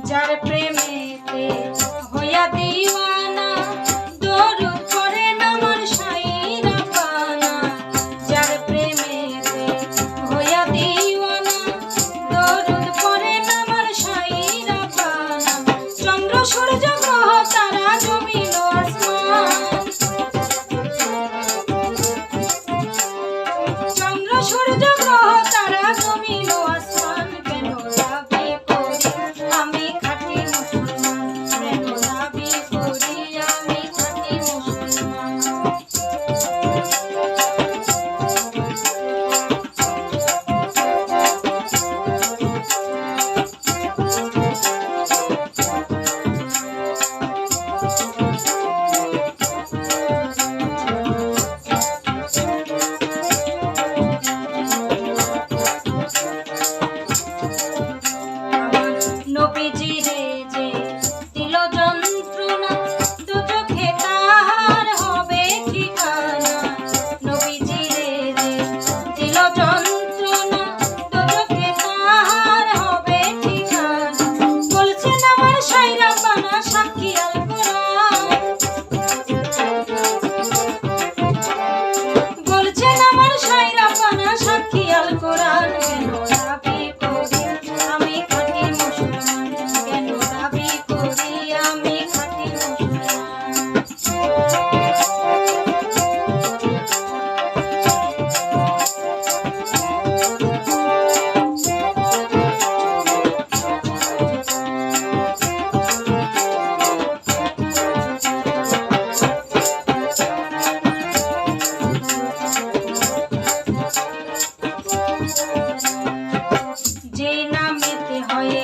যার প্রেমেতে হইয়া দিওয়ানা দরুদ পড়েন আমার সাইরা পানা। যার প্রেমেতে হইয়া দিওয়ানা দরুদ পড়েন আমার সাইরা পানা। চন্দ্র সূর্য গ্রহ তারা জমিন ও আসমান, চন্দ্র সূর্য গ্রহ তারা জমিন ও আসমান। কেন দাবি করি আমি খাঁটি মুসলমান, কেন দাবি করি আমি খাঁটি মুসলমান। নবীজিরে যে দিল যন্ত্রণা দুচোখে তার হবে ঠিকানা। নবীজিরে যে দিল যন্ত্রণা দুচোখে তার হবে ঠিকানা। বলছেন আমার সাইরা পানা সাক্ষী আল কোরআন, বলছেন আমার সাইরা পানা সাক্ষী আল কোরআন। কেন দাবি করি আমি খাঁটি মুসলমান, কেন দাবি করি আমি খাঁটি মুসলমান। যে নামেতে হয়